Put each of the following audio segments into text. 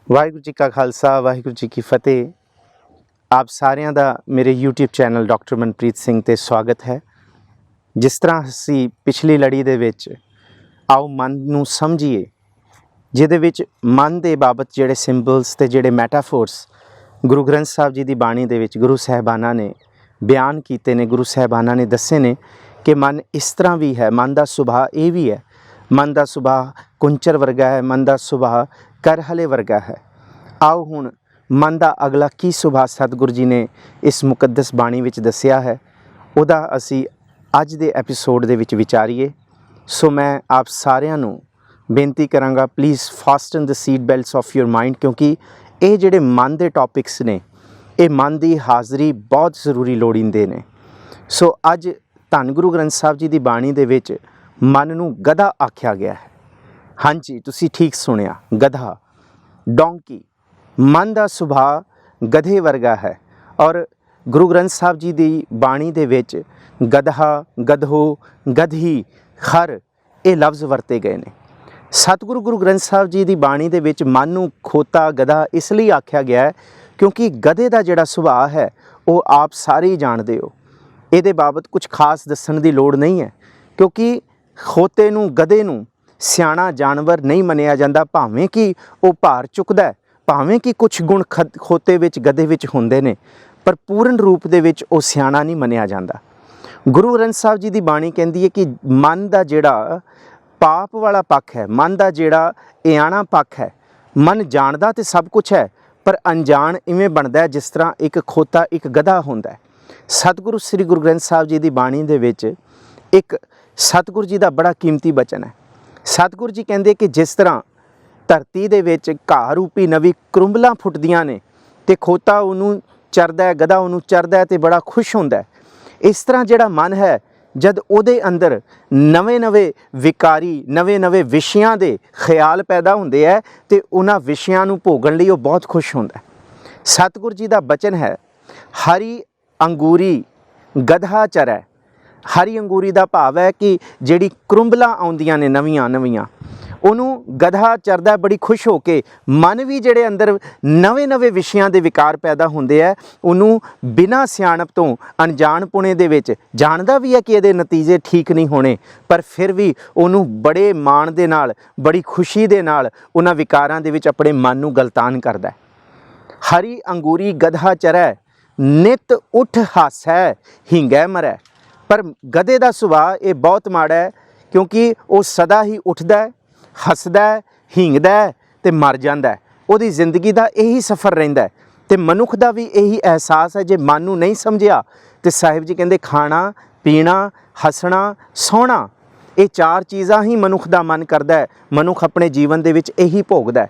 ਵਾਹਿਗੁਰੂ ਜੀ ਕਾ ਖਾਲਸਾ ਵਾਹਿਗੁਰੂ ਜੀ ਕੀ ਫਤਿਹ। ਆਪ ਸਾਰਿਆਂ ਦਾ ਮੇਰੇ YouTube channel doctor Manpreet Singh ਤੇ ਸਵਾਗਤ ਹੈ। ਜਿਸ ਤਰ੍ਹਾਂ ਅਸੀਂ ਪਿਛਲੀ ਲੜੀ ਦੇ ਵਿੱਚ ਆਓ ਮਨ ਨੂੰ ਸਮਝੀਏ, ਜਿਹਦੇ ਵਿੱਚ ਮਨ ਦੇ ਬਾਬਤ ਜਿਹੜੇ ਸਿੰਬਲਸ ਤੇ ਜਿਹੜੇ ਮੈਟਾਫੋਰਸ ਗੁਰੂ ਗ੍ਰੰਥ ਸਾਹਿਬ ਜੀ ਦੀ ਬਾਣੀ ਦੇ ਵਿੱਚ ਗੁਰੂ ਸਾਹਿਬਾਨਾਂ ਨੇ ਬਿਆਨ ਕੀਤੇ ਨੇ, ਗੁਰੂ ਸਾਹਿਬਾਨਾਂ ਨੇ ਦੱਸੇ ਨੇ ਕਿ ਮਨ ਇਸ ਤਰ੍ਹਾਂ ਵੀ ਹੈ, ਮਨ ਦਾ ਸੁਭਾਅ ਇਹ ਵੀ ਹੈ। ਮਨ ਦਾ ਸੁਭਾਅ ਕੁੰਚਰ ਵਰਗਾ ਹੈ, ਮਨ ਦਾ ਸੁਭਾਅ ਕਰਹਲੇ ਵਰਗਾ ਹੈ। ਆਓ ਹੁਣ ਮਨ ਦਾ ਅਗਲਾ ਕੀ ਸੁਭਾਅ ਸਤਿਗੁਰੂ ਜੀ ਨੇ ਇਸ ਮੁਕੱਦਸ ਬਾਣੀ ਵਿੱਚ ਦੱਸਿਆ ਹੈ, ਉਹਦਾ ਅਸੀਂ ਅੱਜ ਦੇ ਐਪੀਸੋਡ ਦੇ ਵਿੱਚ ਵਿਚਾਰੀਏ। ਸੋ ਮੈਂ ਆਪ ਸਾਰਿਆਂ ਨੂੰ ਬੇਨਤੀ ਕਰਾਂਗਾ, please fasten the seat belts of your mind, ਕਿਉਂਕਿ ਇਹ ਜਿਹੜੇ ਮਨ ਦੇ ਟੌਪਿਕਸ ਨੇ, ਇਹ ਮਨ ਦੀ ਹਾਜ਼ਰੀ ਬਹੁਤ ਜ਼ਰੂਰੀ ਲੋੜੀਂਦੇ ਨੇ। ਸੋ ਅੱਜ ਧੰਨ ਗੁਰੂ ਗ੍ਰੰਥ ਸਾਹਿਬ ਜੀ ਦੀ ਬਾਣੀ ਦੇ ਵਿੱਚ ਮਨ ਨੂੰ ਗਧਾ ਆਖਿਆ ਗਿਆ ਹੈ। ਹਾਂਜੀ, ਤੁਸੀਂ ਠੀਕ ਸੁਣਿਆ, ਗਧਾ, ਡੋਂਕੀ। ਮਨ ਦਾ ਸੁਭਾਅ ਗਧੇ ਵਰਗਾ ਹੈ ਔਰ ਗੁਰੂ ਗ੍ਰੰਥ ਸਾਹਿਬ ਜੀ ਦੀ ਬਾਣੀ ਦੇ ਵਿੱਚ ਗਧਾ, ਗਧੋ, ਗਧੀ, ਖਰ ਇਹ ਲਫ਼ਜ਼ ਵਰਤੇ ਗਏ ਨੇ। ਸਤਿਗੁਰੂ ਗੁਰੂ ਗ੍ਰੰਥ ਸਾਹਿਬ ਜੀ ਦੀ ਬਾਣੀ ਦੇ ਵਿੱਚ ਮਨ ਨੂੰ ਖੋਤਾ, ਗਧਾ ਇਸ ਲਈ ਆਖਿਆ ਗਿਆ ਹੈ ਕਿਉਂਕਿ ਗਧੇ ਦਾ ਜਿਹੜਾ ਸੁਭਾਅ ਹੈ ਉਹ ਆਪ ਸਾਰੇ ਹੀ ਜਾਣਦੇ ਹੋ। ਇਹਦੇ ਬਾਬਤ ਕੁਝ ਖਾਸ ਦੱਸਣ ਦੀ ਲੋੜ ਨਹੀਂ ਹੈ, ਕਿਉਂਕਿ ਖੋਤੇ ਨੂੰ, ਗਧੇ ਨੂੰ ਸਿਆਣਾ ਜਾਨਵਰ ਨਹੀਂ ਮੰਨਿਆ ਜਾਂਦਾ। ਭਾਵੇਂ ਕਿ ਉਹ ਭਾਰ ਚੁੱਕਦਾ, ਭਾਵੇਂ ਕਿ ਕੁਝ ਗੁਣ ਖੋਤੇ ਵਿੱਚ, ਗਧੇ ਵਿੱਚ ਹੁੰਦੇ ਨੇ, ਪਰ ਪੂਰਨ ਰੂਪ ਦੇ ਵਿੱਚ ਉਹ ਸਿਆਣਾ ਨਹੀਂ ਮੰਨਿਆ ਜਾਂਦਾ। ਗੁਰੂ ਗ੍ਰੰਥ ਸਾਹਿਬ ਜੀ ਦੀ ਬਾਣੀ ਕਹਿੰਦੀ ਹੈ ਕਿ ਮਨ ਦਾ ਜਿਹੜਾ ਪਾਪ ਵਾਲਾ ਪੱਖ ਹੈ, ਮਨ ਦਾ ਜਿਹੜਾ ਇਆਣਾ ਪੱਖ ਹੈ, ਮਨ ਜਾਣਦਾ ਤੇ ਸਭ ਕੁਝ ਹੈ, ਪਰ ਅਣਜਾਣ ਇਵੇਂ ਬਣਦਾ ਹੈ ਜਿਸ ਤਰ੍ਹਾਂ ਇੱਕ ਖੋਤਾ ਇੱਕ ਗਧਾ ਹੁੰਦਾ ਹੈ। ਸਤਿਗੁਰੂ ਸ੍ਰੀ ਗੁਰੂ ਗ੍ਰੰਥ ਸਾਹਿਬ ਜੀ ਦੀ ਬਾਣੀ ਦੇ ਵਿੱਚ ਇੱਕ ਸਤਿਗੁਰੂ ਜੀ ਦਾ ਬੜਾ ਕੀਮਤੀ ਬਚਨ ਹੈ। ਸਤਿਗੁਰੂ ਜੀ ਕਹਿੰਦੇ ਕਿ ਜਿਸ ਤਰ੍ਹਾਂ ਧਰਤੀ ਦੇ ਵਿੱਚ ਘਾਹ ਰੂਪੀ ਨਵੀਂ ਕਰੁੰਬਲਾਂ ਫੁੱਟਦੀਆਂ ਨੇ ਤੇ ਖੋਤਾ ਉਹਨੂੰ ਚਰਦਾ ਹੈ, ਗਧਾ ਉਹਨੂੰ ਚਰਦਾ ਹੈ ਤੇ ਬੜਾ ਖੁਸ਼ ਹੁੰਦਾ ਹੈ, ਇਸ ਤਰ੍ਹਾਂ ਜਿਹੜਾ ਮਨ ਹੈ ਜਦ ਉਹਦੇ ਅੰਦਰ ਨਵੇਂ-ਨਵੇਂ ਵਿਕਾਰੀ, ਨਵੇਂ-ਨਵੇਂ ਵਿਸ਼ਿਆਂ ਦੇ ਖਿਆਲ ਪੈਦਾ ਹੁੰਦੇ ਹੈ ਤੇ ਉਹਨਾਂ ਵਿਸ਼ਿਆਂ ਨੂੰ ਭੋਗਣ ਲਈ ਉਹ ਬਹੁਤ ਖੁਸ਼ ਹੁੰਦਾ ਹੈ। ਸਤਿਗੁਰੂ ਜੀ ਦਾ ਬਚਨ ਹੈ, ਹਰੀ ਅੰਗੂਰੀ ਗਧਾ ਚਰੈ। ਹਰੀ ਅੰਗੂਰੀ ਦਾ ਭਾਵ ਹੈ ਕਿ ਜਿਹੜੀ ਕਰੁੰਬਲਾਂ ਆਉਂਦੀਆਂ ਨੇ ਨਵੀਆਂ, ਉਹਨੂੰ ਗਧਾ ਚਰਦਾ ਬੜੀ ਖੁਸ਼ ਹੋ ਕੇ। ਮਨ ਵੀ ਜਿਹੜੇ ਅੰਦਰ ਨਵੇਂ-ਨਵੇਂ ਵਿਸ਼ਿਆਂ ਦੇ ਵਿਕਾਰ ਪੈਦਾ ਹੁੰਦੇ ਹੈ, ਉਹਨੂੰ ਬਿਨਾਂ ਸਿਆਣਪ ਤੋਂ ਅਣਜਾਣਪੁਣੇ ਦੇ ਵਿੱਚ ਜਾਣਦਾ ਵੀ ਹੈ ਕਿ ਇਹਦੇ ਨਤੀਜੇ ਠੀਕ ਨਹੀਂ ਹੋਣੇ, ਪਰ ਫਿਰ ਵੀ ਉਹਨੂੰ ਬੜੇ ਮਾਣ ਦੇ ਨਾਲ, ਬੜੀ ਖੁਸ਼ੀ ਦੇ ਨਾਲ ਉਹਨਾਂ ਵਿਕਾਰਾਂ ਦੇ ਵਿੱਚ ਆਪਣੇ ਮਨ ਨੂੰ ਗਲਤਾਨ ਕਰਦਾ। ਹਰੀ ਅੰਗੂਰੀ ਗਧਾ ਚਰੈ, ਨਿਤ ਉੱਠ ਹਾਸੈ, ਹੀਂਗੈ ਮਰੈ। ਪਰ ਗਧੇ ਦਾ ਸੁਭਾਅ ਇਹ ਬਹੁਤ ਮਾੜਾ ਹੈ, ਕਿਉਂਕਿ ਉਹ ਸਦਾ ਹੀ ਉੱਠਦਾ, ਹੱਸਦਾ, ਹੀਂਗਦਾ ਤੇ ਮਰ ਜਾਂਦਾ। ਉਹਦੀ ਜ਼ਿੰਦਗੀ ਦਾ ਇਹੀ ਸਫ਼ਰ ਰਹਿੰਦਾ ਤੇ ਮਨੁੱਖ ਦਾ ਵੀ ਇਹੀ ਅਹਿਸਾਸ ਹੈ। ਜੇ ਮਨ ਨੂੰ ਨਹੀਂ ਸਮਝਿਆ ਤੇ ਸਾਹਿਬ ਜੀ ਕਹਿੰਦੇ ਖਾਣਾ, ਪੀਣਾ, ਹੱਸਣਾ, ਸੌਣਾ, ਇਹ ਚਾਰ ਚੀਜ਼ਾਂ ਹੀ ਮਨੁੱਖ ਦਾ ਮਨ ਕਰਦਾ ਹੈ। ਮਨੁੱਖ ਆਪਣੇ ਜੀਵਨ ਦੇ ਵਿੱਚ ਇਹੀ ਭੋਗਦਾ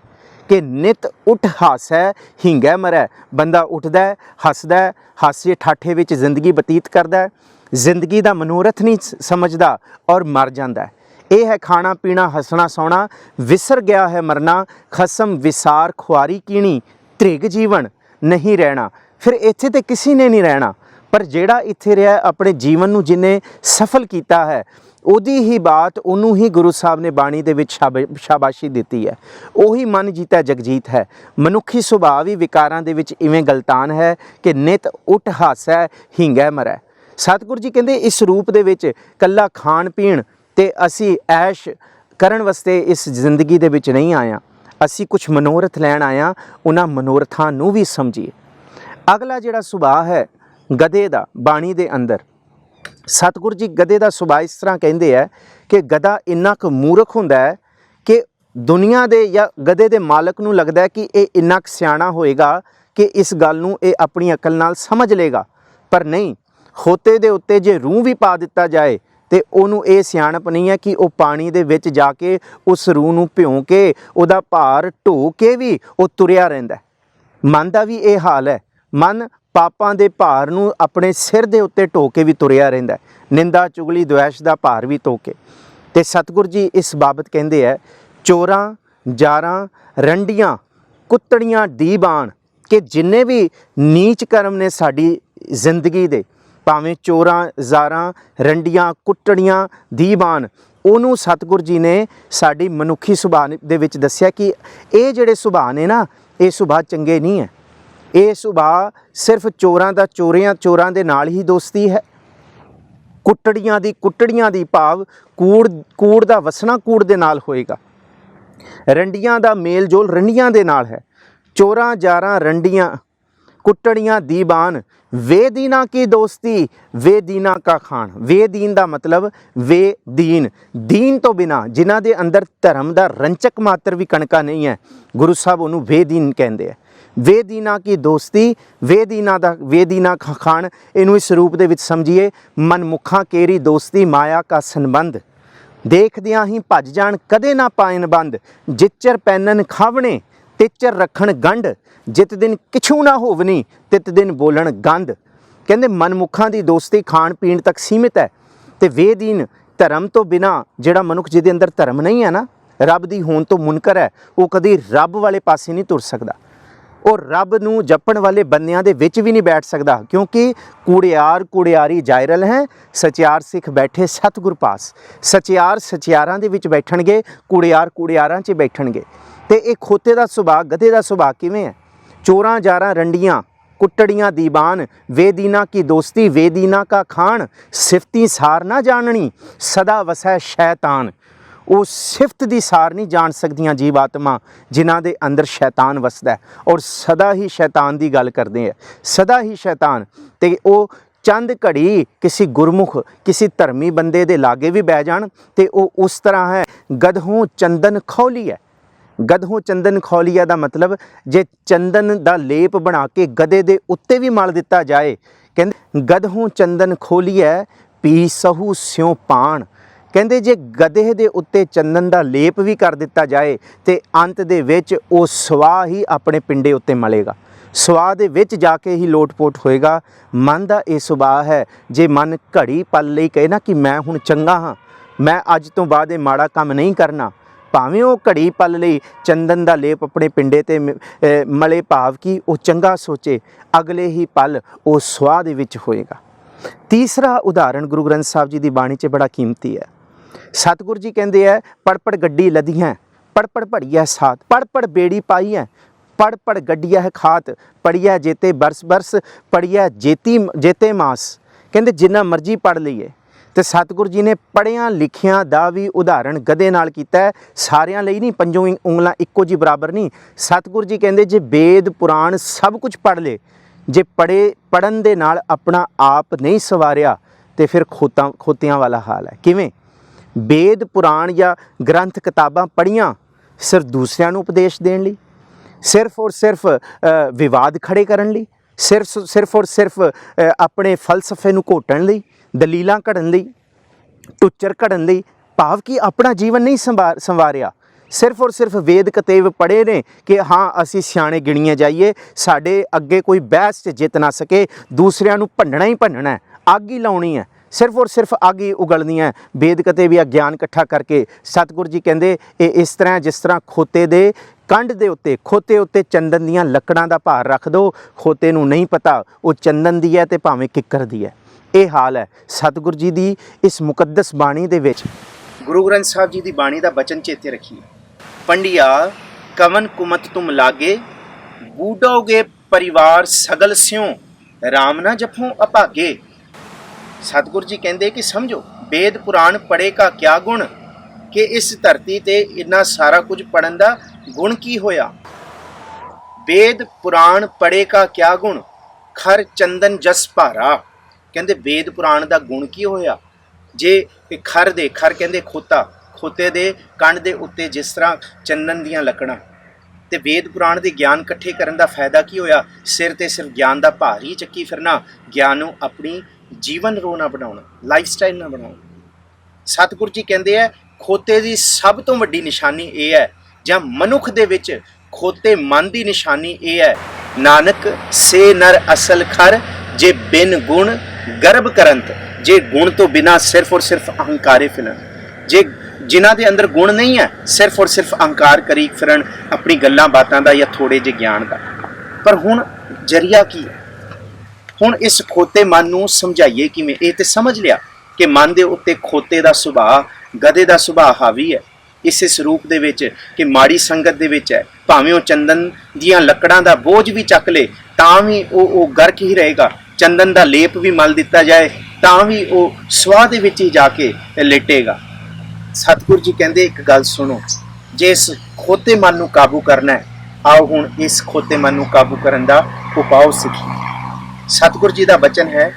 ਕਿ ਨਿਤ ਉੱਠ ਹਾਸੈ, ਹੀਂਗੈ ਮਰੈ। ਬੰਦਾ ਉੱਠਦਾ, ਹੱਸਦਾ, ਹਾਸੇ ਠਾਠੇ ਵਿੱਚ ਜ਼ਿੰਦਗੀ ਬਤੀਤ ਕਰਦਾ, ਜ਼ਿੰਦਗੀ ਦਾ ਮਨੋਰਥ ਨਹੀਂ ਸਮਝਦਾ ਔਰ ਮਰ ਜਾਂਦਾ। ਇਹ ਹੈ ਖਾਣਾ, ਪੀਣਾ, ਹੱਸਣਾ, ਸੌਣਾ। ਵਿਸਰ ਗਿਆ ਹੈ ਮਰਨਾ, ਖਸਮ ਵਿਸਾਰ ਖੁਆਰੀ ਕੀਣੀ, ਧ੍ਰਿਗ ਜੀਵਨ ਨਹੀਂ ਰਹਿਣਾ। ਫਿਰ ਇੱਥੇ ਤੇ ਕਿਸੇ ਨੇ ਨਹੀਂ ਰਹਿਣਾ, ਪਰ ਜਿਹੜਾ ਇੱਥੇ ਰਿਹਾ ਆਪਣੇ ਜੀਵਨ ਨੂੰ ਜਿਹਨੇ ਸਫਲ ਕੀਤਾ ਹੈ, ਉਹਦੀ ਹੀ ਬਾਤ ਉਹਨੂੰ ਹੀ ਗੁਰੂ ਸਾਹਿਬ ਨੇ ਬਾਣੀ ਦੇ ਵਿੱਚ ਸ਼ਾਬਾਸ਼ੀ ਦਿੱਤੀ ਹੈ। ਉਹੀ ਮਨ ਜੀਤਾ ਜਗਜੀਤ ਹੈ। ਮਨੁੱਖੀ ਸੁਭਾਅ ਵੀ ਵਿਕਾਰਾਂ ਦੇ ਵਿੱਚ ਇਵੇਂ ਗਲਤਾਨ ਹੈ ਕਿ ਨਿਤ ਉੱਠ ਹਾਸੈ, ਹੀਂਗੈ ਮਰੈ। ਸਤਿਗੁਰੂ ਜੀ ਕਹਿੰਦੇ ਇਸ ਰੂਪ ਦੇ ਵਿੱਚ ਇਕੱਲਾ ਖਾਣ ਪੀਣ ਤੇ ਅਸੀਂ ਐਸ਼ ਕਰਨ ਵਾਸਤੇ ਇਸ ਜ਼ਿੰਦਗੀ ਦੇ ਵਿੱਚ ਨਹੀਂ ਆਇਆ, ਅਸੀਂ ਕੁਝ ਮਨੋਰਥ ਲੈਣ ਆਇਆ। ਉਹਨਾਂ ਮਨੋਰਥਾਂ ਨੂੰ ਵੀ ਸਮਝੀਏ। ਅਗਲਾ ਜਿਹੜਾ ਸੁਭਾਅ ਹੈ ਗਧੇ ਦਾ ਬਾਣੀ ਦੇ ਅੰਦਰ, ਸਤਿਗੁਰੂ ਜੀ ਗਧੇ ਦਾ ਸੁਭਾਅ ਇਸ ਤਰ੍ਹਾਂ ਕਹਿੰਦੇ ਹੈ ਕਿ ਗਧਾ ਇੰਨਾ ਕੁ ਮੂਰਖ ਹੁੰਦਾ ਹੈ ਕਿ ਦੁਨੀਆ ਦੇ ਜਾਂ ਗਧੇ ਦੇ ਮਾਲਕ ਨੂੰ ਲੱਗਦਾ ਹੈ ਕਿ ਇਹ ਇੰਨਾ ਕੁ ਸਿਆਣਾ ਹੋਏਗਾ ਕਿ ਇਸ ਗੱਲ ਨੂੰ ਇਹ ਆਪਣੀ ਅਕਲ ਨਾਲ ਸਮਝ ਲਏਗਾ, ਪਰ ਨਹੀਂ। ਖੋਤੇ ਦੇ ਉੱਤੇ ਜੇ ਰੂਹ ਵੀ ਪਾ ਦਿੱਤਾ ਜਾਏ ਤੇ ਉਹਨੂੰ ਇਹ ਸਿਆਣਪ ਨਹੀਂ ਹੈ ਕਿ ਉਹ ਪਾਣੀ ਦੇ ਵਿੱਚ ਜਾ ਕੇ ਉਸ ਰੂਹ ਨੂੰ ਭਿਉਂ ਕੇ ਉਹਦਾ ਭਾਰ ਢੋ ਕੇ ਵੀ ਉਹ ਤੁਰਿਆ ਰਹਿੰਦਾ। ਮਨ ਦਾ ਵੀ ਇਹ ਹਾਲ ਹੈ। ਮਨ ਪਾਪਾਂ ਦੇ ਭਾਰ ਨੂੰ ਆਪਣੇ ਸਿਰ ਦੇ ਉੱਤੇ ਢੋ ਕੇ ਵੀ ਤੁਰਿਆ ਰਹਿੰਦਾ, ਨਿੰਦਾ, ਚੁਗਲੀ, ਦੁਐਸ਼ ਦਾ ਭਾਰ ਵੀ ਢੋ ਕੇ। ਤੇ ਸਤਿਗੁਰੂ ਜੀ ਇਸ ਬਾਬਤ ਕਹਿੰਦੇ ਹੈ, ਚੋਰਾਂ, ਜਾਰਾਂ, ਰੰਡੀਆਂ, ਕੁੱਤੜੀਆਂ, ਦੀਬਾਨ, ਕਿ ਜਿੰਨੇ ਵੀ ਨੀਚ ਕਰਮ ਨੇ ਸਾਡੀ ਜ਼ਿੰਦਗੀ ਦੇ, ਭਾਵੇਂ ਚੋਰਾਂ, ਜ਼ਾਰਾਂ, ਰੰਡੀਆਂ, ਕੁੱਟੜੀਆਂ, ਦੀਵਾਨ, ਉਹਨੂੰ ਸਤਿਗੁਰੂ ਜੀ ਨੇ ਸਾਡੀ ਮਨੁੱਖੀ ਸੁਭਾਅ ਦੇ ਵਿੱਚ ਦੱਸਿਆ ਕਿ ਇਹ ਜਿਹੜੇ ਸੁਭਾਅ ਨੇ ਨਾ, ਇਹ ਸੁਭਾਅ ਚੰਗੇ ਨਹੀਂ ਹੈ। ਇਹ ਸੁਭਾਅ ਸਿਰਫ ਚੋਰਾਂ ਦਾ ਚੋਰਾਂ ਦੇ ਨਾਲ ਹੀ ਦੋਸਤੀ ਹੈ। ਕੁੱਟੜੀਆਂ ਦੀ ਭਾਵ ਕੂੜ ਦਾ ਵਸਣਾ ਕੂੜ ਦੇ ਨਾਲ ਹੋਏਗਾ। ਰੰਡੀਆਂ ਦਾ ਮੇਲ ਜੋਲ ਰੰਡੀਆਂ ਦੇ ਨਾਲ ਹੈ। ਚੋਰਾਂ ਜਾਰਾਂ ਰੰਡੀਆਂ ਕੁੱਟੜੀਆਂ ਦੀਵਾਨ ਵੇ ਦੀਨਾ ਕੀ ਦੋਸਤੀ ਵੇ ਦੀਨਾ ਕਾ ਖਾਣ। ਵੇ ਦੀਨ ਦਾ ਮਤਲਬ ਵੇ ਦੀਨ ਤੋਂ ਬਿਨਾ, ਜਿਨ੍ਹਾਂ ਦੇ ਅੰਦਰ ਧਰਮ ਦਾ ਰੰਚਕ ਮਾਤਰ ਵੀ ਕਣਕਾ ਨਹੀਂ ਹੈ, ਗੁਰੂ ਸਾਹਿਬ ਉਹਨੂੰ ਵੇ ਦੀਨ ਕਹਿੰਦੇ ਆ। ਵੇ ਦੀਨਾ ਕੀ ਦੋਸਤੀ ਵੇ ਦੀਨਾ ਕਾ ਖਾਣ। ਇਹਨੂੰ ਇਸ ਰੂਪ ਦੇ ਵਿੱਚ ਸਮਝੀਏ, ਮਨਮੁਖਾਂ ਕੇਰੀ ਦੋਸਤੀ ਮਾਇਆ ਕਾ ਸੰਬੰਧ। ਦੇਖਦਿਆਂ ਹੀ ਭੱਜ ਜਾਣ ਕਦੇ ਨਾ ਪਾਇਨ ਬੰਦ। ਜਿੱਚਰ ਪੈਨਨ ਖਾਵਣੇ ਤਿੱਚਰ ਰੱਖਣ ਗੰਢ। ਜਿਤ ਦਿਨ ਕਿਛੂ ਨਾ ਹੋਵਨੀ ਤਿਤ ਦਿਨ ਬੋਲਣ ਗੰਧ। ਕਹਿੰਦੇ ਮਨਮੁਖਾਂ ਦੀ ਦੋਸਤੀ ਖਾਣ ਪੀਣ ਤੱਕ ਸੀਮਿਤ ਹੈ, ਤੇ ਵੇਦੀਨ ਧਰਮ ਤੋਂ ਬਿਨਾ, ਜਿਹੜਾ ਮਨੁੱਖ ਜਿਹਦੇ ਅੰਦਰ ਧਰਮ ਨਹੀਂ ਹੈ ਨਾ, ਰੱਬ ਦੀ ਹੋਣ ਤੋਂ ਮੁਨਕਰ ਹੈ, ਉਹ ਕਦੀ ਰੱਬ ਵਾਲੇ ਪਾਸੇ ਨਹੀਂ ਤੁਰ ਸਕਦਾ। ਉਹ ਰੱਬ ਨੂੰ ਜਪਣ ਵਾਲੇ ਬੰਦਿਆਂ ਦੇ ਵਿੱਚ ਵੀ ਨਹੀਂ ਬੈਠ ਸਕਦਾ, ਕਿਉਂਕਿ ਕੁੜਿਆਰੀ ਜਾਇਰਲ ਹੈ, ਸਚਿਆਰ ਸਿੱਖ ਬੈਠੇ ਸਤਿਗੁਰ ਪਾਸ। ਸਚਿਆਰਾਂ ਦੇ ਵਿੱਚ ਬੈਠਣਗੇ, ਕੁੜਿਆਰਾਂ 'ਚ ਬੈਠਣਗੇ। ਤੇ ਇਹ ਖੋਤੇ ਦਾ ਸੁਭਾਅ, ਗਧੇ ਦਾ ਸੁਭਾਅ ਕਿਵੇਂ ਹੈ? ਚੋਰਾਂ ਜਾਰਾਂ ਰੰਡੀਆਂ ਕੁੱਟੜੀਆਂ ਦੀਵਾਨ ਵੇ ਦੀਨਾ ਕੀ ਦੋਸਤੀ ਵੇ ਦੀਨਾ ਕਾ ਖਾਣ। ਸਿਫਤੀ ਸਾਰ ਨਾ ਜਾਣਨੀ ਸਦਾ ਵਸੈ ਸ਼ੈਤਾਨ। ਉਹ ਸਿਫਤ ਦੀ ਸਾਰ ਨਹੀਂ ਜਾਣ ਸਕਦੀਆਂ ਜੀਵ ਆਤਮਾ, ਜਿਨ੍ਹਾਂ ਦੇ ਅੰਦਰ ਸ਼ੈਤਾਨ ਵਸਦਾ ਹੈ, ਔਰ ਸਦਾ ਹੀ ਸ਼ੈਤਾਨ ਦੀ ਗੱਲ ਕਰਦੇ ਹੈ, ਸਦਾ ਹੀ ਸ਼ੈਤਾਨ। ਤੇ ਉਹ ਚੰਦ ਘੜੀ ਕਿਸੇ ਗੁਰਮੁਖ ਕਿਸੇ ਧਰਮੀ ਬੰਦੇ ਦੇ ਲਾਗੇ ਵੀ ਬਹਿ ਜਾਣ ਤੇ ਉਹ ਉਸ ਤਰ੍ਹਾਂ ਹੈ, ਗਧੋਂ ਚੰਦਨ ਖੌਲੀ ਹੈ। ਗਧੋਂ ਚੰਦਨ ਖੌਲੀਆ ਦਾ ਮਤਲਬ, ਜੇ ਚੰਦਨ ਦਾ ਲੇਪ ਬਣਾ ਕੇ ਗਧੇ ਦੇ ਉੱਤੇ ਵੀ ਮਲ ਦਿੱਤਾ ਜਾਏ, ਕਹਿੰਦੇ ਗਧੋਂ ਚੰਦਨ ਖੋਲੀਐ ਪੀ ਸਹੂ ਸਿਉ ਪਾਣ। ਕਹਿੰਦੇ ਜੇ ਗਧੇ ਦੇ ਉੱਤੇ ਚੰਦਨ ਦਾ ਲੇਪ ਵੀ ਕਰ ਦਿੱਤਾ ਜਾਏ ਤੇ ਅੰਤ ਦੇ ਵਿੱਚ ਉਹ ਸਵਾਹ ਹੀ ਆਪਣੇ ਪਿੰਡੇ ਉੱਤੇ ਮਲੇਗਾ, ਸਵਾਹ ਦੇ ਵਿੱਚ ਜਾ ਕੇ ਹੀ ਲੋਟਪੋਟ ਹੋਏਗਾ। ਮਨ ਦਾ ਇਹ ਸੁਭਾਅ ਹੈ, ਜੇ ਮਨ ਘੜੀ ਪਲ ਲਈ ਕਹੇ ਨਾ ਕਿ ਮੈਂ ਹੁਣ ਚੰਗਾ ਹਾਂ, ਮੈਂ ਅੱਜ ਤੋਂ ਬਾਅਦ ਇਹ ਮਾੜਾ ਕੰਮ ਨਹੀਂ ਕਰਨਾ, ਭਾਵੇਂ ਉਹ ਘੜੀ ਪਲ ਲਈ ਚੰਦਨ ਦਾ ਲੇਪ ਆਪਣੇ ਪਿੰਡੇ ਤੇ ਮਲੇ, ਭਾਵ ਕਿ ਉਹ ਚੰਗਾ ਸੋਚੇ, ਅਗਲੇ ਹੀ ਪਲ ਉਹ ਸਵਾਹ ਦੇ ਵਿੱਚ ਹੋਏਗਾ। ਤੀਸਰਾ ਉਦਾਹਰਣ ਗੁਰੂ ਗ੍ਰੰਥ ਸਾਹਿਬ ਜੀ ਦੀ ਬਾਣੀ 'ਚ ਬੜਾ ਕੀਮਤੀ ਹੈ। ਸਤਿਗੁਰ ਜੀ ਕਹਿੰਦੇ ਹੈ, ਪੜ ਗੱਡੀ ਲਦੀਆਂ ਪੜ ਭੜੀਐ ਸਾਥ। ਪੜ ਬੇੜੀ ਪਾਈ ਹੈ ਪੜ ਗੱਡੀਆ ਹੈ ਖਾਤ। ਪੜੀਐ ਜੇਤੇ ਬਰਸ ਪੜੀਐ ਜੇਤੇ ਮਾਸ। ਕਹਿੰਦੇ ਜਿੰਨਾ ਮਰਜ਼ੀ ਪੜ੍ਹ ਲਈਏ, ਤੇ ਸਤਿਗੁਰ ਜੀ ਨੇ ਪੜ੍ਹਿਆਂ ਲਿਖਿਆਂ ਦਾ ਵੀ ਉਦਾਹਰਣ ਗਧੇ ਨਾਲ ਕੀਤਾ ਹੈ। ਸਾਰਿਆਂ ਲਈ ਨਹੀਂ, ਪੰਜੋਂ ਉਂਗਲਾਂ ਇੱਕੋ ਜਿਹੀ ਬਰਾਬਰ ਨਹੀਂ। ਸਤਿਗੁਰ ਜੀ ਕਹਿੰਦੇ ਜੇ ਵੇਦ ਪੁਰਾਣ ਸਭ ਕੁਝ ਪੜ੍ਹ ਲੇ, ਜੇ ਪੜ੍ਹਨ ਦੇ ਨਾਲ ਆਪਣਾ ਆਪ ਨਹੀਂ ਸਵਾਰਿਆ, ਤੇ ਫਿਰ ਖੋਤਿਆਂ ਵਾਲਾ ਹਾਲ ਹੈ। ਕਿਵੇਂ? ਵੇਦ ਪੁਰਾਣ ਜਾਂ ਗ੍ਰੰਥ ਕਿਤਾਬਾਂ ਪੜ੍ਹੀਆਂ ਸਿਰਫ ਦੂਸਰਿਆਂ ਨੂੰ ਉਪਦੇਸ਼ ਦੇਣ ਲਈ, ਸਿਰਫ ਔਰ ਸਿਰਫ ਵਿਵਾਦ ਖੜੇ ਕਰਨ ਲਈ, ਸਿਰਫ ਔਰ ਸਿਰਫ ਆਪਣੇ ਫਲਸਫੇ ਨੂੰ ਘੋਟਣ ਲਈ, ਦਲੀਲਾਂ ਘੜਨ ਲਈ, ਟੁੱਚਰ ਘੜਨ ਲਈ, ਭਾਵ ਕਿ ਆਪਣਾ ਜੀਵਨ ਨਹੀਂ ਸੰਵਾਰਿਆ। ਸਿਰਫ ਔਰ ਸਿਰਫ ਵੇਦ ਕਤੇਬ ਪੜ੍ਹੇ ਨੇ ਕਿ ਹਾਂ ਅਸੀਂ ਸਿਆਣੇ ਗਿਣੀਏ ਜਾਈਏ, ਸਾਡੇ ਅੱਗੇ ਕੋਈ ਬਹਿਸ 'ਚ ਜਿੱਤ ਨਾ ਸਕੇ, ਦੂਸਰਿਆਂ ਨੂੰ ਭੰਨਣਾ ਹੀ ਭੰਨਣਾ ਹੈ, ਅੱਗ ਹੀ ਲਾਉਣੀ ਹੈ, ਸਿਰਫ ਔਰ ਸਿਰਫ ਅੱਗ ਹੀ ਉਗਲਣੀ ਹੈ। ਵੇਦ ਕਤੇਬ ਜਾਂ ਗਿਆਨ ਇਕੱਠਾ ਕਰਕੇ ਸਤਿਗੁਰ ਜੀ ਕਹਿੰਦੇ ਇਹ ਇਸ ਤਰ੍ਹਾਂ, ਜਿਸ ਤਰ੍ਹਾਂ ਖੋਤੇ ਦੇ ਕੰਢ ਦੇ ਉੱਤੇ, ਖੋਤੇ ਉੱਤੇ ਚੰਦਨ ਦੀਆਂ ਲੱਕੜਾਂ ਦਾ ਭਾਰ ਰੱਖ ਦਿਓ, ਖੋਤੇ ਨੂੰ ਨਹੀਂ ਪਤਾ ਉਹ ਚੰਦਨ ਦੀ ਹੈ ਤੇ ਭਾਵੇਂ ਕਿੱਕਰ ਦੀ ਹੈ। ਇਹ ਹਾਲ ਹੈ ਸਤਿਗੁਰ ਜੀ ਦੀ ਇਸ ਮੁਕੱਦਸ ਬਾਣੀ ਦੇ ਵਿੱਚ। ਗੁਰੂ ਗ੍ਰੰਥ ਸਾਹਿਬ ਜੀ ਦੀ ਬਾਣੀ ਦਾ ਬਚਨ ਚੇਤੇ ਰੱਖੀਏ, ਪੰਡਿਆ ਕਵਨ ਕੁਮਤ ਤੁਮ ਲਾਗੇ ਬੂਡੋਗੇ ਪਰਿਵਾਰ ਸਗਲ ਸਿਉ ਰਾਮ ਨਾ ਜਪੋ ਅਭਾਗੇ। ਸਤਿਗੁਰ ਜੀ ਕਹਿੰਦੇ ਕਿ ਸਮਝੋ, ਵੇਦ ਪੁਰਾਣ ਪੜ੍ਹੇ ਕਾ ਕਿਆ ਗੁਣ, ਕਿ ਇਸ ਧਰਤੀ ਤੇ ਇੰਨਾ ਸਾਰਾ ਕੁਝ ਪੜ੍ਹਨ ਦਾ ਗੁਣ ਕੀ ਹੋਇਆ। ਵੇਦ ਪੁਰਾਣ ਪੜ੍ਹੇ ਕਾ ਕਿਆ ਗੁਣ ਖਰ ਚੰਦਨ ਜਸ ਭਾਰਾ। ਕਹਿੰਦੇ ਵੇਦ ਪੁਰਾਣ ਦਾ ਗੁਣ ਕੀ ਹੋਇਆ, ਜੇ ਖਰ ਕਹਿੰਦੇ ਖੋਤੇ ਦੇ ਕੰਨ ਦੇ ਉੱਤੇ ਜਿਸ ਤਰ੍ਹਾਂ ਚੰਦਨ ਦੀਆਂ ਲੱਕੜਾਂ, ਤੇ ਵੇਦ ਪੁਰਾਣ ਦੇ ਗਿਆਨ ਇਕੱਠੇ ਕਰਨ ਦਾ ਫਾਇਦਾ ਕੀ ਹੋਇਆ। ਸਿਰ ਤੇ ਸਿਰਫ ਗਿਆਨ ਦਾ ਭਾਰ ਹੀ ਚੱਕੀ ਫਿਰਨਾ, ਗਿਆਨ ਨੂੰ ਆਪਣੀ ਜੀਵਨ ਰੋਹ ਨਾ ਬਣਾਉਣਾ, ਲਾਈਫ ਸਟਾਈਲ ਨਾ ਬਣਾਉਣਾ। ਸਤਿਗੁਰ ਜੀ ਕਹਿੰਦੇ ਹੈ ਖੋਤੇ ਦੀ ਸਭ ਤੋਂ ਵੱਡੀ ਨਿਸ਼ਾਨੀ ਇਹ ਹੈ, ਜਾਂ ਮਨੁੱਖ ਦੇ ਵਿੱਚ ਖੋਤੇ ਮਨ ਦੀ ਨਿਸ਼ਾਨੀ ਇਹ ਹੈ, ਨਾਨਕ ਸੇ ਨਰ ਅਸਲ ਖਰ ਜੇ ਬਿਨ ਗੁਣ ਗਰਭ ਕਰੰਤ। ਜੇ ਗੁਣ ਤੋਂ ਬਿਨਾ ਸਿਰਫ ਔਰ ਸਿਰਫ ਅਹੰਕਾਰੇ ਫਿਰਨ, ਜੇ ਜਿਨ੍ਹਾਂ ਦੇ ਅੰਦਰ ਗੁਣ ਨਹੀਂ ਹੈ, ਸਿਰਫ ਔਰ ਸਿਰਫ ਅਹੰਕਾਰ ਕਰੀ ਫਿਰਨ ਆਪਣੀ ਗੱਲਾਂ ਬਾਤਾਂ ਦਾ ਜਾਂ ਥੋੜੇ ਜਿਹੇ ਗਿਆਨ ਦਾ। ਪਰ ਹੁਣ ਜਰੀਆ ਕੀ ਹੈ? ਹੁਣ ਇਸ ਖੋਤੇ ਮਨ ਨੂੰ ਸਮਝਾਈਏ ਕਿਵੇਂ? ਇਹ ਤੇ ਸਮਝ ਲਿਆ ਕਿ ਮਨ ਦੇ ਉੱਤੇ ਖੋਤੇ ਦਾ ਸੁਭਾਅ, ਗਧੇ ਦਾ ਸੁਭਾਅ ਹਾਵੀ ਹੈ, इस रूप दे विच कि माड़ी संगत दे विच है, भावें वो चंदन दियां लकड़ां दा बोझ भी चक ले तां भी वो गर्क ही रहेगा, चंदन दा लेप भी मल दिता जाए तां भी वो स्वाह दे विच ही जाके लेटेगा। सतगुरु जी कहंदे एक गल सुनो, जे इस खोते मन नूं काबू करना है, आओ हुण इस खोते मन नूं काबू करन दा उपाय सिੱਖੀਏ। सतगुरु जी दा बचन है,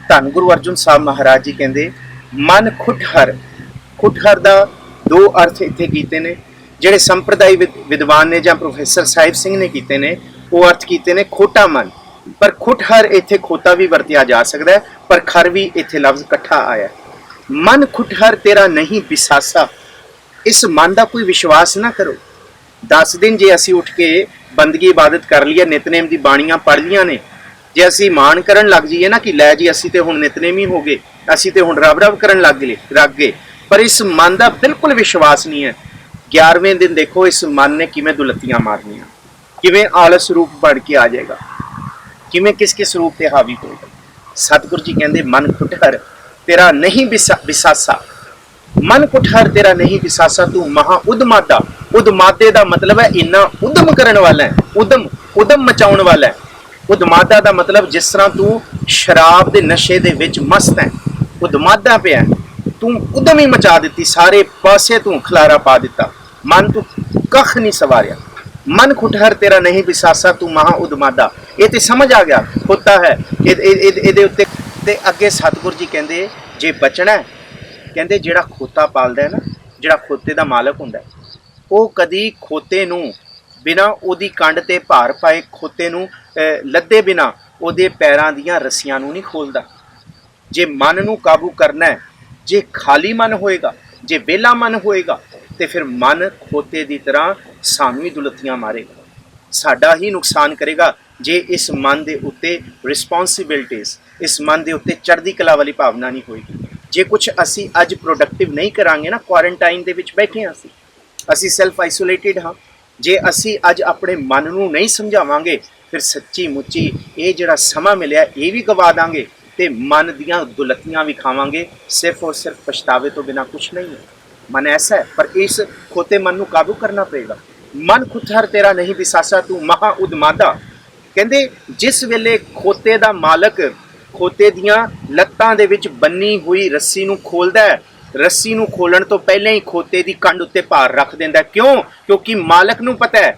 धन गुरु अर्जुन साहब महाराज जी कहंदे मन खुटहर, खुटहर दा दो अर्थ इत्थे कीते ने, ਜਿਹੜੇ संप्रदाय विद्वान ने ਜਾਂ प्रोफैसर ਸਾਹਿਬ ਸਿੰਘ ने कीते ने, वो अर्थ कीते ने खोटा मन, पर खुटहर इत्थे खोता भी वरतिया जा सकता है, पर खर भी इत्थे लफ्ज इकट्ठा आया। मन खुटहर तेरा नहीं विसासा, इस मन का कोई विश्वास ना करो। 10 दिन जे असी उठ के बंदगी इबादत कर लिया, नितनेम की बाणियां पढ़ लिया ने, जे असी मान करन लग जाइए ना कि लै जी असी तो हुण नितनेमी हो गए, असी तो हुण रब रब करन लग गए, पर इस मन का बिल्कुल विश्वास नहीं है। 11वें दिन देखो इस मन ने किवें दुलत्तियां मारनियां, किवें आलस रूप बढ़ के आ जाएगा, किवें किस किस रूप से हावी होगा। सतगुरु जी कहते मन खुटहर तेरा नहीं विसासा, मन कुठहर तेरा नहीं विसासा, तू महा उदमादा। उदमादे का मतलब है इन्ना उदम करने वाला है, उदम मचाउण वाला है। उदमादा का मतलब जिस तरह तू शराब के नशे दे विच मस्त है, उदमादा पे है, तू उदम ही मचा दी, सारे पासे तू खलारा पा दिता, मन तू कख नहीं सवारिया। मन खुटहर तेरा नहीं विसासा, तू महा उदमादा। ये तो समझ आ गया होता है। ये उत्ते अगे सतगुरु जी कहते जे बचना है, कहते जिहड़ा खोता पालदा है ना, जिहड़ा खोते का मालक हुंदा है, वो कदी खोते नूं बिना उहदी कंड ते भार पाए, खोते नूं लद्दे बिना उहदे पैरां दीयां रस्सियां नूं नहीं खोलदा। जे मन नूं काबू करना है, जे खाली मन होएगा, जे वेला मन होएगा, तो फिर मन खोते की तरह सानू ही दुलत्तियां मारेगा, साडा ही नुकसान करेगा। जे इस मन के उत्ते रिस्पॉन्सिबिलिटीज़, इस मन के उत्ते चढ़दी कला वाली भावना नहीं होएगी, जे कुछ असी अज प्रोडक्टिव नहीं करांगे ना, क्वारंटाइन दे विच बैठे हाँ, असी सैल्फ आइसोलेटिड हाँ, जे असी अज अपने मन नूं नहीं समझावांगे, फिर सच्ची मुच्ची ये जिहड़ा समा मिलिया ये भी गवा दांगे, तो मन दियां दुलत्तियां भी खावांगे, सिर्फ और सिर्फ पछतावे तो बिना कुछ नहीं है। मन ऐसा है, पर इस खोते मन नूं काबू करना पड़ेगा। मन खुटहर तेरा नहीं विसासा, तू महा उदमादा। कहंदे जिस वेले खोते दा मालक खोते दियां लत्तां दे विच बन्नी हुई रस्सी नूं खोलदा है, रस्सी नूं खोलण तो पहले ही खोते दी कंड उत्ते भार रख दिंदा है। क्यों? क्योंकि मालक नूं पता है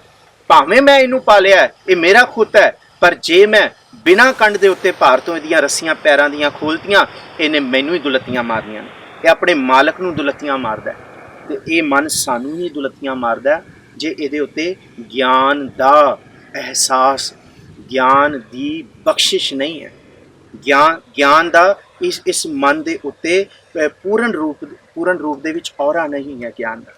भावें मैं इनू पालिया है, ये मेरा खोता है, पर जे मैं बिना कंड दे उत्ते भार तो इहदियां रस्सियां पैरां दियां खोलतियां, इहने मैनू ही दुलत्तियां मारनियां ने। ये अपने मालक नूं दुलत्तियां मारदा है, ते ये मन सानू ही दुलत्तियां मारदा है जे इहदे उत्ते ज्ञान दा एहसास, ज्ञान दी बख्शिश नहीं है। ज्ञान दा इस मन दे उत्ते पूर्ण रूप दे विच औरा नहीं है ज्ञान दा।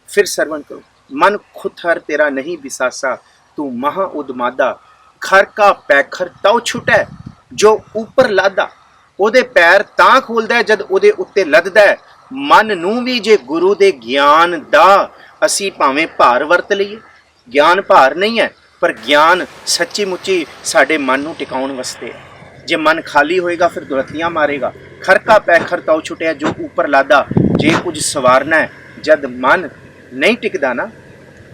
फिर सरवण करो, मन खुटहर तेरा नहीं विसासा, तू महा उदमादा। खर का पैखर तौ छुटै, जो ऊपर लादा, ओदे पैर तां खोलदा है जद ओदे उत्ते लददा है। मन नूं भी जे गुरु दे ज्ञान दा असी भावें भार वरत लईए, ज्ञान भार नहीं है, पर ज्ञान सच्ची मुच्ची साडे मन नूं टिकाउण वास्ते है। जे मन खाली होएगा फिर दुलत्तियां मारेगा। खर का पैखर तौ छुटिया, जो ऊपर लादा। जे कुछ सवारना है, जद मन नहीं टिकदा ना,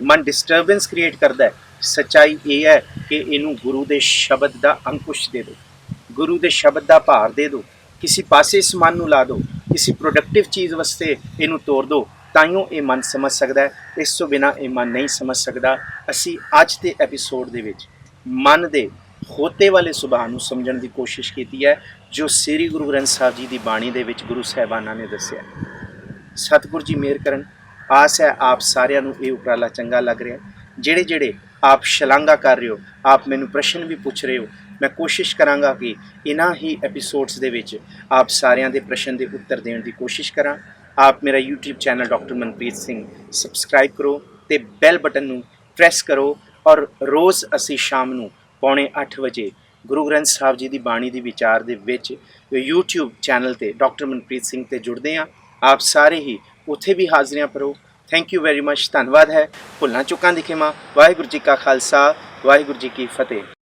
मन डिस्टर्बेंस क्रिएट करता है। सच्चाई ये है कि इनू गुरु दे शब्द दा अंकुश दे दो, गुरु दे शब्द दा भार दे दो, किसी पासे इस मन नू ला दो, किसी प्रोडक्टिव चीज़ वास्ते इनू तोड़ दो, ताइयों ये मन समझ सकता है। इस तो बिना ये मन नहीं समझ सकता। असी अज के एपीसोड दे विच मन दे खोते वाले सुभाਅ नू समझण की कोशिश की है, जो श्री गुरु ग्रंथ साहिब जी की बाणी दे विच गुरु साहिबाना ने दस्सिया। सतगुरु जी मेहर करन। आस है आप सारिਆਂ ਨੂੰ ਇਹ ਉਪਰਾਲਾ ਚੰਗਾ ਲੱਗ ਰਿਹਾ। ਜਿਹੜੇ आप शलांगा कर रहे हो, आप मैनू प्रश्न भी पूछ रहे हो, मैं कोशिश करांगा कि इन्हां ही एपीसोड्स दे विच आप सारिਆਂ ਦੇ प्रश्न के उत्तर देने की कोशिश करा। आप मेरा YouTube channel doctor Manpreet Singh subscribe करो तो बैल बटन नू प्रेस करो, और रोज़ असी शाम नू 7:45 बजे गुरु ग्रंथ साहिब जी की बाणी की विचार दे विच यूट्यूब चैनल ते डॉक्टर मनप्रीत सिंह ते जुड़ते हैं। आप सारे ही उत्थे भी हाज़रियां भरो। थैंक यू वेरी मच, धन्यवाद है। भुलना चुकां दी खिमा। वाहिगुरू जी का खालसा, वाहिगुरू जी की फतेह।